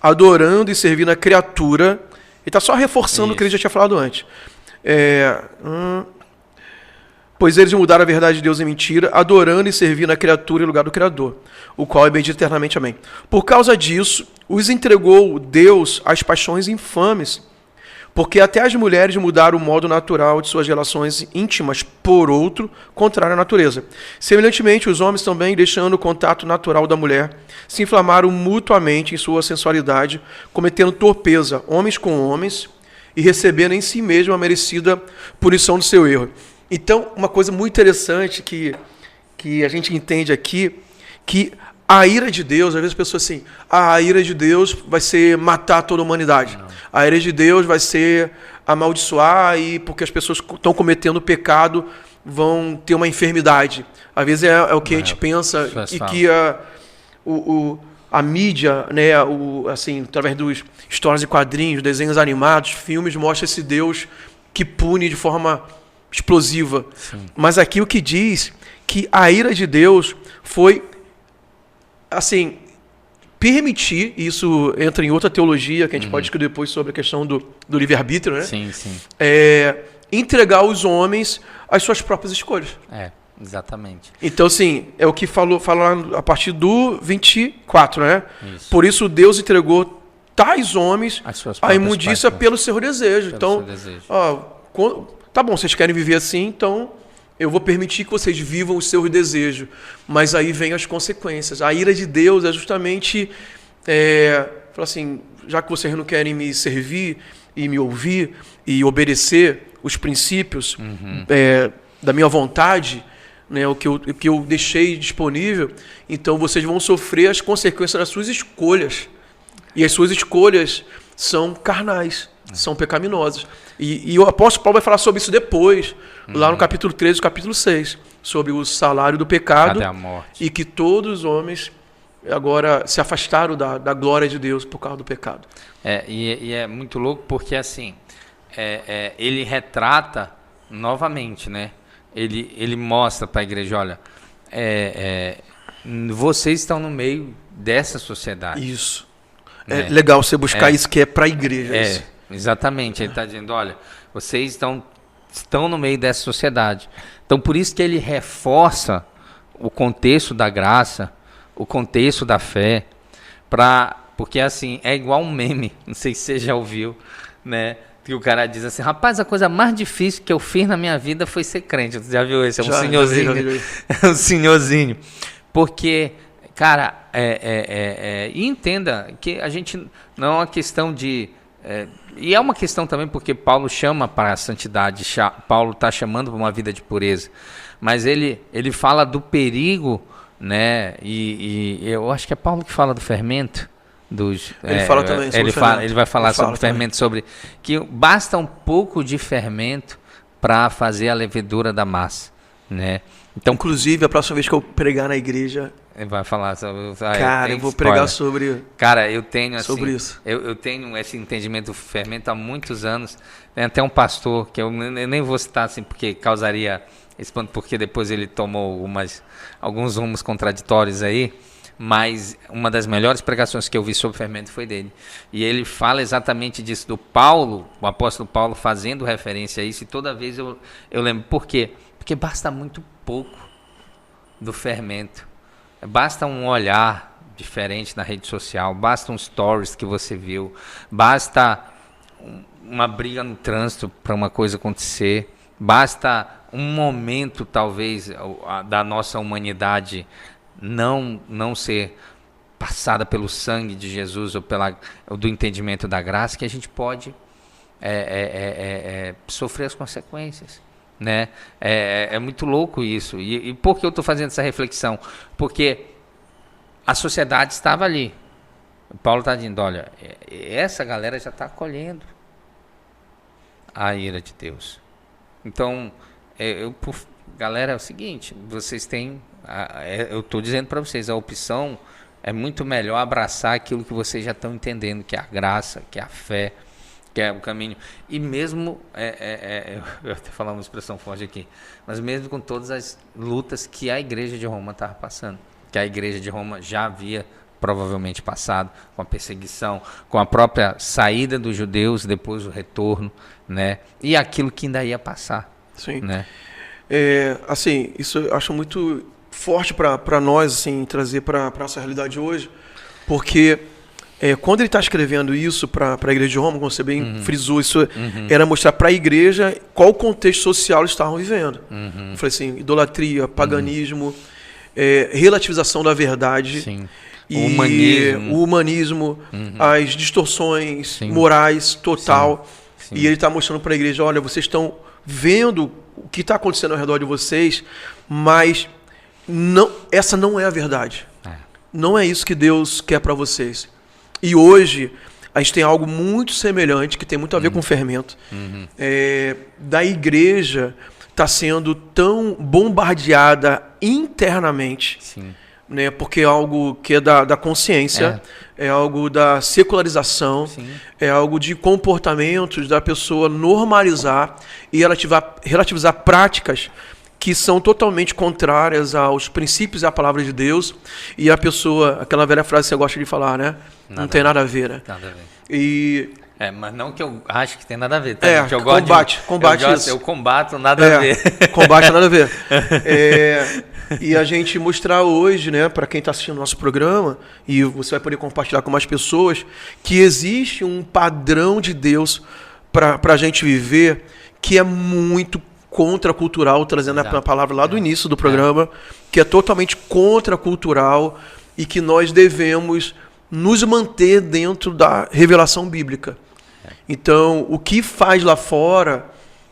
adorando e servindo a criatura. Ele está só reforçando o que ele já tinha falado antes. Pois eles mudaram a verdade de Deus em mentira, adorando e servindo a criatura em lugar do Criador, o qual é bendito eternamente. Amém. Por causa disso, os entregou Deus às paixões infames, porque até as mulheres mudaram o modo natural de suas relações íntimas por outro, contrário à natureza. Semelhantemente, os homens também, deixando o contato natural da mulher, se inflamaram mutuamente em sua sensualidade, cometendo torpeza, homens com homens, e recebendo em si mesmo a merecida punição do seu erro. Então, uma coisa muito interessante que a gente entende aqui, que a ira de Deus, às vezes as pessoas assim, a ira de Deus vai ser matar toda a humanidade. Não. A ira de Deus vai ser amaldiçoar, e porque as pessoas estão cometendo pecado vão ter uma enfermidade. Às vezes é o que a gente pensa, e que a mídia, né, assim, através dos histórias e quadrinhos, desenhos animados, filmes, mostra esse Deus que pune de forma explosiva. Sim. Mas aqui o que diz que a ira de Deus foi, assim, permitir, isso entra em outra teologia, que a gente pode discutir depois sobre a questão do livre-arbítrio, né? Sim, sim. Entregar os homens às suas próprias escolhas. Exatamente. Então, assim, é o que fala a partir do 24, né? Isso. Por isso Deus entregou tais homens à imundícia pelo seu desejo. Então, tá bom, vocês querem viver assim, então eu vou permitir que vocês vivam os seus desejos. Mas aí vem as consequências. A ira de Deus é justamente, falar assim, já que vocês não querem me servir e me ouvir e obedecer os princípios da minha vontade, né, o que eu deixei disponível, então vocês vão sofrer as consequências das suas escolhas. E as suas escolhas são carnais. são pecaminosas. E o apóstolo Paulo vai falar sobre isso depois, lá no capítulo 13 e capítulo 6, sobre o salário do pecado a morte. e que todos os homens agora se afastaram da glória de Deus por causa do pecado. E é muito louco porque assim, ele retrata novamente, né? Ele mostra para a igreja, olha, vocês estão no meio dessa sociedade. Isso. Né? É legal você buscar isso que é para a igreja. Isso. Exatamente. Ele está dizendo, olha, vocês estão no meio dessa sociedade. Então, por isso que ele reforça o contexto da graça, o contexto da fé, porque assim, é igual um meme, não sei se você já ouviu, né? Que o cara diz assim, rapaz, a coisa mais difícil que eu fiz na minha vida foi ser crente. Você já viu esse? É um senhorzinho. É um senhorzinho. Porque, cara, e entenda que a gente não é uma questão de... e é uma questão também porque Paulo chama para a santidade, Paulo está chamando para uma vida de pureza. Mas ele fala do perigo, né? E eu acho que é Paulo que fala do fermento. Ele fala também sobre fermento. Ele vai falar sobre o fermento, sobre que basta um pouco de fermento para fazer a levedura da massa, né? Então, inclusive, a próxima vez que eu pregar na igreja, ele vai falar sobre... Cara, eu vou pregar sobre... Cara, eu tenho assim, sobre isso. Eu tenho esse entendimento do fermento há muitos anos. Tem até um pastor, que eu nem vou citar assim, porque causaria espanto, porque depois ele tomou alguns rumos contraditórios aí. Mas uma das melhores pregações que eu vi sobre fermento foi dele. E ele fala exatamente disso, do Paulo, o apóstolo Paulo fazendo referência a isso, e toda vez eu lembro. Por quê? Porque basta muito pouco do fermento. Basta um olhar diferente na rede social, basta um stories que você viu, basta uma briga no trânsito para uma coisa acontecer, basta um momento, talvez, da nossa humanidade não ser passada pelo sangue de Jesus ou do entendimento da graça, que a gente pode sofrer as consequências, né? É muito louco isso. E por que eu estou fazendo essa reflexão? Porque a sociedade estava ali. O Paulo está dizendo, olha, essa galera já está acolhendo a ira de Deus. Então, galera, é o seguinte, vocês têm... eu estou dizendo para vocês, a opção é muito melhor abraçar aquilo que vocês já estão entendendo, que é a graça, que é a fé, que é o caminho. E mesmo, eu até falar uma expressão forte aqui, mas mesmo com todas as lutas que a igreja de Roma estava passando, que a igreja de Roma já havia provavelmente passado, com a perseguição, com a própria saída dos judeus, depois o retorno, né? E aquilo que ainda ia passar. Sim. Né? Assim, isso eu acho muito forte para nós, assim, trazer para a nossa realidade hoje, porque quando ele está escrevendo isso para a igreja de Roma, como você bem frisou, isso era mostrar para a igreja qual o contexto social eles estavam vivendo. Eu falei assim, idolatria, paganismo, relativização da verdade, Sim. O humanismo, as distorções Sim. morais total. Sim. E ele está mostrando para a igreja, olha, vocês estão vendo o que está acontecendo ao redor de vocês, mas essa não é a verdade. Não é isso que Deus quer para vocês. E hoje a gente tem algo muito semelhante, que tem muito a ver com fermento. Da igreja está sendo tão bombardeada internamente. Sim. Né, porque é algo que é da consciência, é algo da secularização, Sim. é algo de comportamentos da pessoa normalizar e relativizar práticas que são totalmente contrárias aos princípios e à palavra de Deus, e a pessoa, aquela velha frase que você gosta de falar, né? Não tem nada a ver, né? Nada a ver. E... mas não que eu acho que tem nada a ver, tá? Que eu combate isso. Eu combato nada a ver. Combate nada a ver. E a gente mostrar hoje, né, para quem está assistindo o nosso programa, e você vai poder compartilhar com mais pessoas, que existe um padrão de Deus para a gente viver que é muito contracultural, trazendo a palavra lá do início do programa, que é totalmente contracultural e que nós devemos nos manter dentro da revelação bíblica. Então, o que faz lá fora,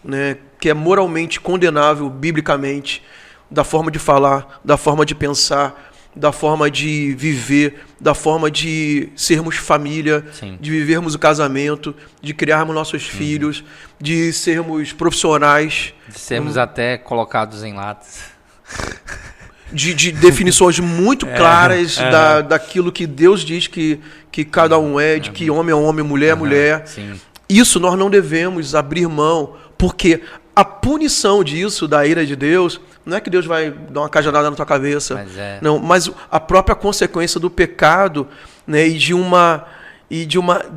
né, que é moralmente condenável biblicamente, da forma de falar, da forma de pensar, da forma de viver, da forma de sermos família, Sim. de vivermos o casamento, de criarmos nossos filhos, de sermos profissionais, De sermos até colocados em latas. de definições muito claras daquilo que Deus diz que cada um é, de que homem é homem, mulher é mulher. Sim. Isso nós não devemos abrir mão, porque a punição disso, da ira de Deus, não é que Deus vai dar uma cajadada na tua cabeça, não, mas a própria consequência do pecado, né, e de uma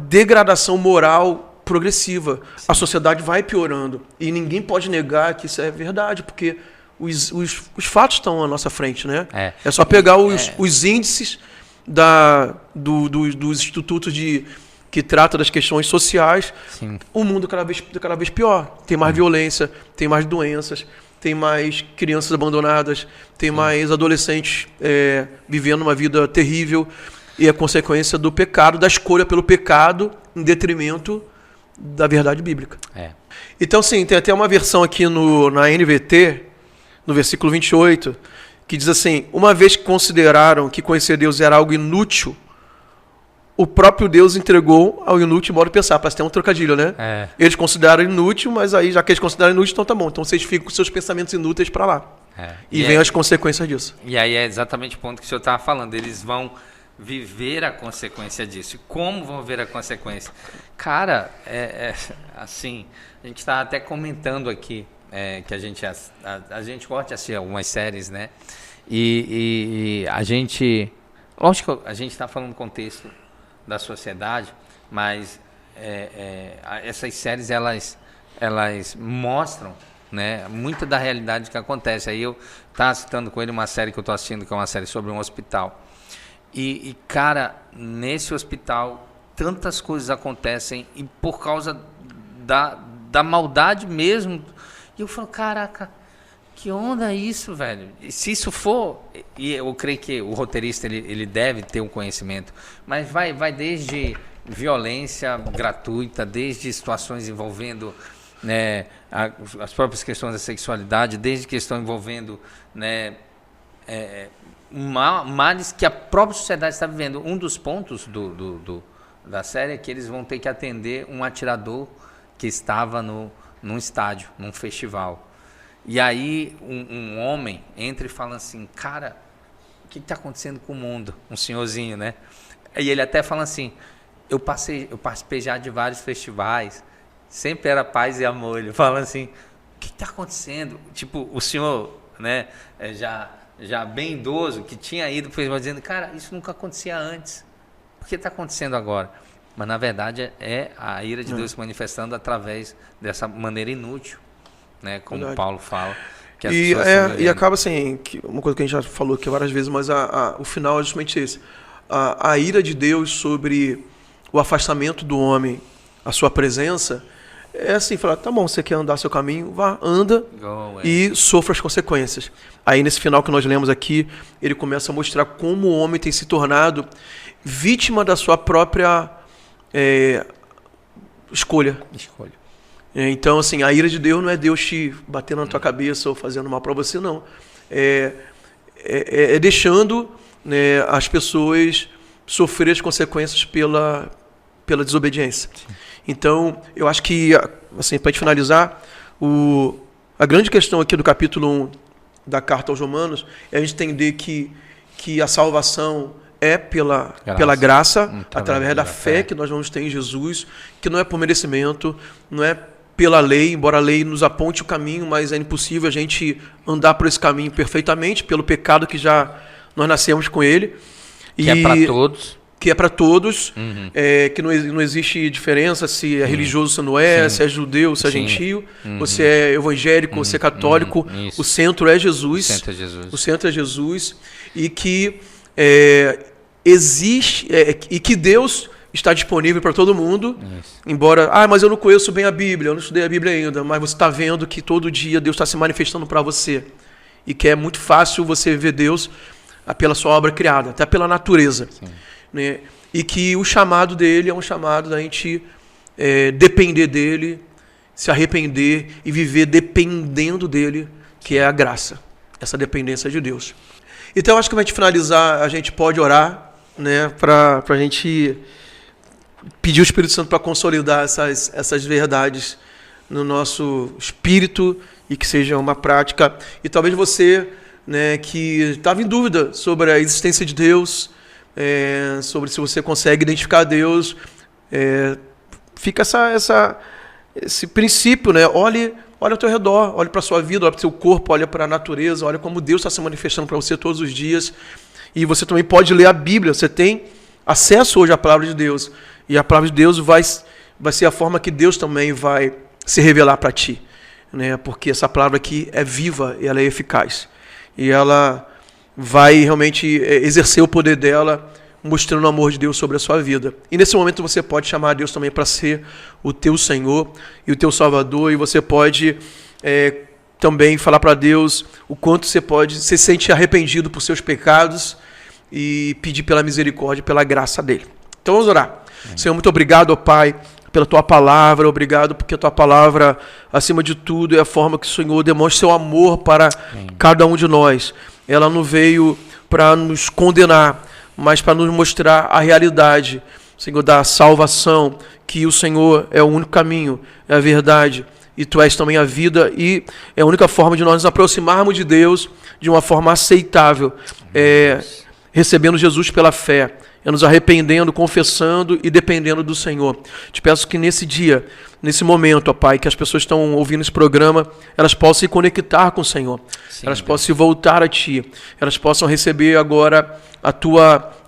degradação moral progressiva. Sim. A sociedade vai piorando e ninguém pode negar que isso é verdade, porque os fatos estão à nossa frente, né? É só pegar os índices dos institutos que trata das questões sociais. Sim. O mundo cada vez pior. Tem mais violência, tem mais doenças, tem mais crianças abandonadas, tem mais adolescentes vivendo uma vida terrível, e é consequência do pecado, da escolha pelo pecado em detrimento da verdade bíblica. Então, sim, tem até uma versão aqui na NVT, no versículo 28, que diz assim: uma vez que consideraram que conhecer Deus era algo inútil, o próprio Deus entregou ao inútil modo de pensar. Parece que tem um trocadilho, né? Eles consideraram inútil, mas aí, já que eles consideraram inútil, então tá bom. Então vocês ficam com seus pensamentos inúteis para lá. E vem as consequências disso. E aí é exatamente o ponto que o senhor estava falando. Eles vão viver a consequência disso. E como vão ver a consequência? Cara, assim, a gente está até comentando aqui que a gente gosta de assistir algumas séries, né? E a gente... Lógico que a gente está falando no contexto da sociedade, mas essas séries elas mostram, né, muita da realidade que acontece. Aí eu estava citando com ele uma série que eu estou assistindo, que é uma série sobre um hospital. E cara, nesse hospital tantas coisas acontecem, e por causa da maldade mesmo. E eu falo, caraca, que onda é isso, velho? E se isso for, e eu creio que o roteirista ele deve ter um conhecimento, mas vai desde violência gratuita, desde situações envolvendo, né, as próprias questões da sexualidade, desde questão envolvendo, né, males que a própria sociedade está vivendo. Um dos pontos da série é que eles vão ter que atender um atirador que estava num estádio, num festival. E aí um homem entra e fala assim: cara, o que está acontecendo com o mundo? Um senhorzinho, né? E ele até fala assim: eu participei já de vários festivais, sempre era paz e amor. Ele fala assim: o que está acontecendo? Tipo, o senhor, né, já bem idoso, que tinha ido para o festival, dizendo: cara, isso nunca acontecia antes, por que está acontecendo agora? Mas na verdade é a ira de Deus se manifestando através dessa maneira inútil, né, como Verdade. Paulo fala. Que as E, pessoas estão vivendo. acaba assim, uma coisa que a gente já falou aqui várias vezes, mas o final é justamente esse. A ira de Deus sobre o afastamento do homem, a sua presença, é assim, falar: tá bom, você quer andar seu caminho, vá, anda e sofra as consequências. Aí nesse final que nós lemos aqui, ele começa a mostrar como o homem tem se tornado vítima da sua própria escolha. Então, assim, a ira de Deus não é Deus te batendo na tua cabeça ou fazendo mal para você, não. É deixando, né, as pessoas sofrer as consequências pela desobediência. Sim. Então, eu acho que, assim, para a gente finalizar, a grande questão aqui do capítulo 1 da Carta aos Romanos é a gente entender que a salvação é pela graça, através da fé que nós vamos ter em Jesus, que não é por merecimento, não é pela lei, embora a lei nos aponte o caminho, mas é impossível a gente andar por esse caminho perfeitamente, pelo pecado que já nós nascemos com ele. Que é para todos. Que é para todos, que não existe diferença se é religioso, se não é, se é judeu, se é gentio, você é evangélico, você é católico, o centro é Jesus. O centro é Jesus. E que existe, e que Deus está disponível para todo mundo, embora, mas eu não conheço bem a Bíblia, eu não estudei a Bíblia ainda, mas você está vendo que todo dia Deus está se manifestando para você, e que é muito fácil você ver Deus pela sua obra criada, até pela natureza. Né? E que o chamado dele é um chamado da gente depender dele, se arrepender e viver dependendo dele, que é a graça, essa dependência de Deus. Então, acho que pra gente finalizar, a gente pode orar, né, pra gente pedir o Espírito Santo para consolidar essas verdades no nosso espírito e que seja uma prática. E talvez você, né, que estava em dúvida sobre a existência de Deus, sobre se você consegue identificar Deus, fica esse princípio, né? Olhe ao teu redor, olhe para a sua vida, olhe para o seu corpo, olhe para a natureza, olhe como Deus está se manifestando para você todos os dias. E você também pode ler a Bíblia, você tem acesso hoje à palavra de Deus. E a palavra de Deus vai ser a forma que Deus também vai se revelar para ti, né? Porque essa palavra aqui é viva e ela é eficaz. E ela vai realmente exercer o poder dela, mostrando o amor de Deus sobre a sua vida. E nesse momento você pode chamar a Deus também para ser o teu Senhor e o teu Salvador. E você pode também falar para Deus o quanto você se sente arrependido por seus pecados e pedir pela misericórdia, pela graça dele. Então vamos orar. Senhor, muito obrigado, ó Pai, pela Tua palavra. Obrigado porque a Tua palavra, acima de tudo, é a forma que o Senhor demonstra seu amor para cada um de nós. Ela não veio para nos condenar, mas para nos mostrar a realidade, Senhor, da salvação, que o Senhor é o único caminho, é a verdade, e Tu és também a vida, e é a única forma de nós nos aproximarmos de Deus de uma forma aceitável, recebendo Jesus pela fé, nos arrependendo, confessando e dependendo do Senhor. Te peço que nesse dia, nesse momento, ó Pai, que as pessoas estão ouvindo esse programa, elas possam se conectar com o Senhor, sim, elas possam se voltar a Ti, elas possam receber agora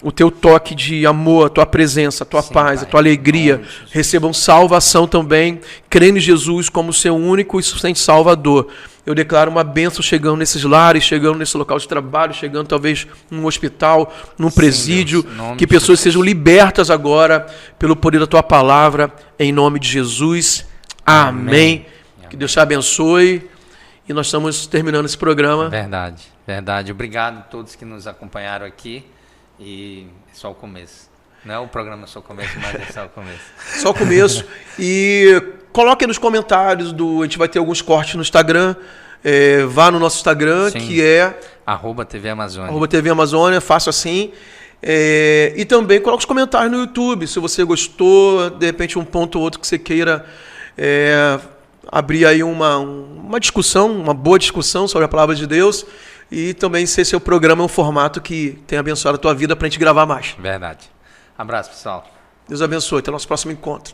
o Teu toque de amor, a Tua presença, a Tua sim, paz, Pai, a Tua alegria. Recebam salvação também, crendo em Jesus como seu único e suficiente Salvador. Eu declaro uma bênção chegando nesses lares, chegando nesse local de trabalho, chegando talvez num hospital, num presídio, Deus, que pessoas sejam libertas agora pelo poder da Tua palavra, em nome de Jesus. Amém. Que Deus te abençoe. E nós estamos terminando esse programa. Verdade, verdade. Obrigado a todos que nos acompanharam aqui. E é só o começo. Não é o programa só o começo, mas é só o começo. Só o começo. E coloque nos comentários, a gente vai ter alguns cortes no Instagram. Vá no nosso Instagram, sim, que é @TV Amazônia. @TV Amazônia, faça assim. E também coloque os comentários no YouTube, se você gostou, de repente um ponto ou outro que você queira abrir aí uma discussão, uma boa discussão sobre a palavra de Deus. E também se esse é o programa, é um formato que tem abençoado a tua vida para a gente gravar mais. Verdade. Abraço, pessoal. Deus abençoe. Até o nosso próximo encontro.